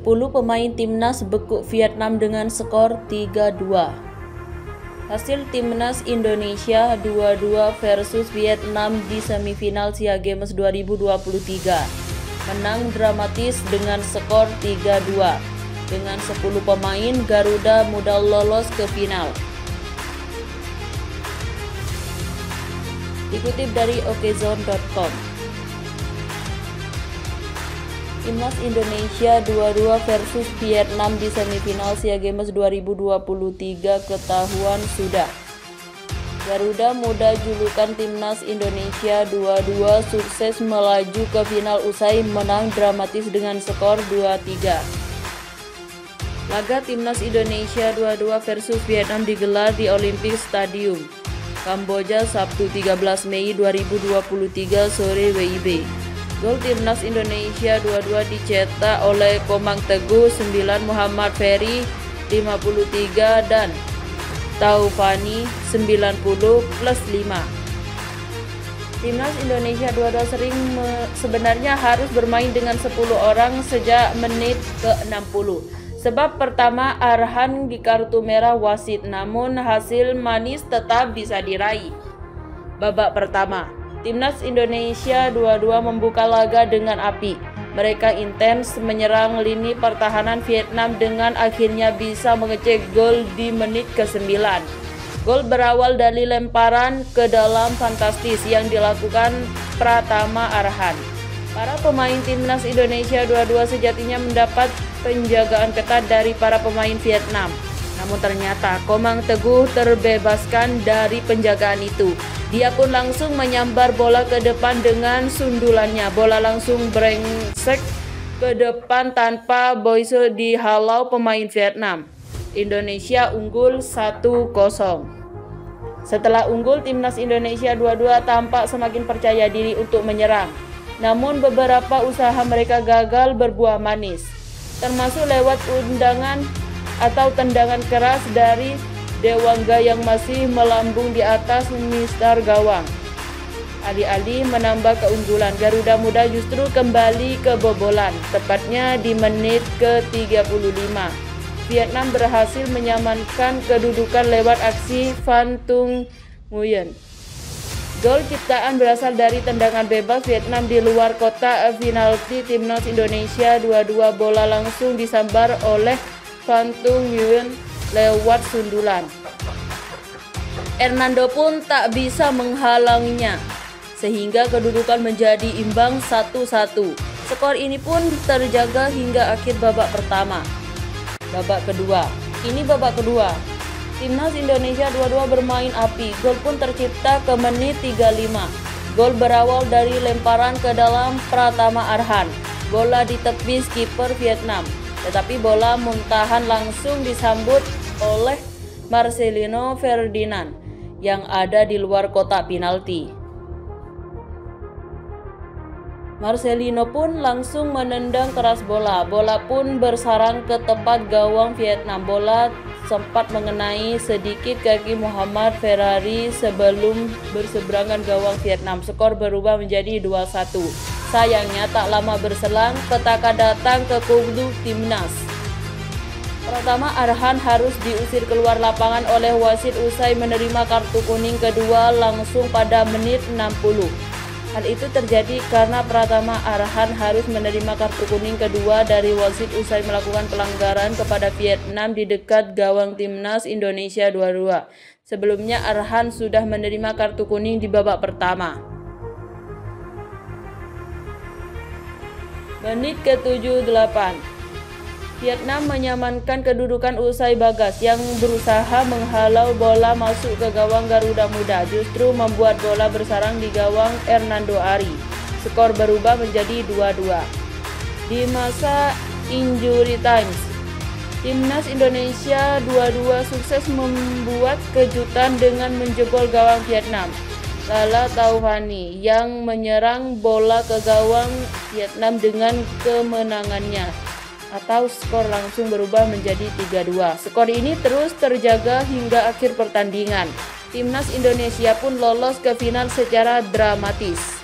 10 pemain timnas bekuk Vietnam dengan skor 3-2. Hasil timnas Indonesia 2-2 versus Vietnam di semifinal SEA Games 2023. Menang dramatis dengan skor 3-2. Dengan 10 pemain, Garuda Muda lolos ke final. Dikutip dari okezone.com. Timnas Indonesia 2-2 versus Vietnam di semifinal SEA Games 2023 ketahuan sudah. Garuda Muda julukan Timnas Indonesia 2-2 sukses melaju ke final usai menang dramatis dengan skor 2-3. Laga Timnas Indonesia 2-2 versus Vietnam digelar di Olympic Stadium, Kamboja Sabtu 13 Mei 2023 sore WIB. Gol Timnas Indonesia 2-2 dicetak oleh Komang Teguh 9, Muhammad Ferry 53 dan Taufani 90 plus 5. Timnas Indonesia 2-2 sebenarnya harus bermain dengan 10 orang sejak menit ke-60. Sebab pertama Arhan di kartu merah wasit, namun hasil manis tetap bisa diraih. Babak pertama, Timnas Indonesia 2-2 membuka laga dengan api. Mereka intens menyerang lini pertahanan Vietnam dengan akhirnya bisa mengecek gol di menit ke-9. Gol berawal dari lemparan ke dalam fantastis yang dilakukan Pratama Arhan. Para pemain Timnas Indonesia 2-2 sejatinya mendapat penjagaan ketat dari para pemain Vietnam. Namun ternyata Komang Teguh terbebaskan dari penjagaan itu. Dia pun langsung menyambar bola ke depan dengan sundulannya. Bola langsung brengsek ke depan tanpa Boise dihalau pemain Vietnam. Indonesia unggul 1-0. Setelah unggul, Timnas Indonesia 2-2 tampak semakin percaya diri untuk menyerang. Namun beberapa usaha mereka gagal berbuah manis, termasuk lewat undangan atau tendangan keras dari Dewangga yang masih melambung di atas mistar gawang. Alih-alih menambah keunggulan, Garuda Muda justru kembali kebobolan, tepatnya di menit ke-35. Vietnam berhasil menyamankan kedudukan lewat aksi Van Tung Nguyen. Gol ciptaan berasal dari tendangan bebas Vietnam di luar kotak penalti. Timnas Indonesia 2-2 bola langsung disambar oleh Van Tung Nguyen lewat sundulan. Hernando pun tak bisa menghalanginya, sehingga kedudukan menjadi imbang 1-1. Skor ini pun terjaga hingga akhir babak pertama. Babak kedua. Timnas Indonesia 2-2 bermain api. Gol pun tercipta ke menit 35. Gol berawal dari lemparan ke dalam Pratama Arhan. Bola ditepis kiper Vietnam, tetapi bola muntahan langsung disambut oleh Marcelino Ferdinand yang ada di luar kotak penalti. Marcelino pun langsung menendang keras bola. Bola pun bersarang ke tepat gawang Vietnam. Bola sempat mengenai sedikit kaki Muhammad Ferrari sebelum berseberangan gawang Vietnam. Skor berubah menjadi 2-1. Sayangnya tak lama berselang, petaka datang ke kubu Timnas. Pertama, Arhan harus diusir keluar lapangan oleh wasit usai menerima kartu kuning kedua langsung pada menit 60. Hal itu terjadi karena Pratama Arhan harus menerima kartu kuning kedua dari wasit usai melakukan pelanggaran kepada Vietnam di dekat gawang Timnas Indonesia 2-2. Sebelumnya Arhan sudah menerima kartu kuning di babak pertama. Menit ke-78. Vietnam menyamankan kedudukan usai Bagas yang berusaha menghalau bola masuk ke gawang Garuda Muda justru membuat bola bersarang di gawang Hernando Ari. Skor berubah menjadi 2-2. Di masa injury times, Timnas Indonesia 2-2 sukses membuat kejutan dengan menjebol gawang Vietnam. Lala Taufani yang menyerang bola ke gawang Vietnam dengan kemenangannya, atau skor langsung berubah menjadi 3-2. Skor ini terus terjaga hingga akhir pertandingan. Timnas Indonesia pun lolos ke final secara dramatis.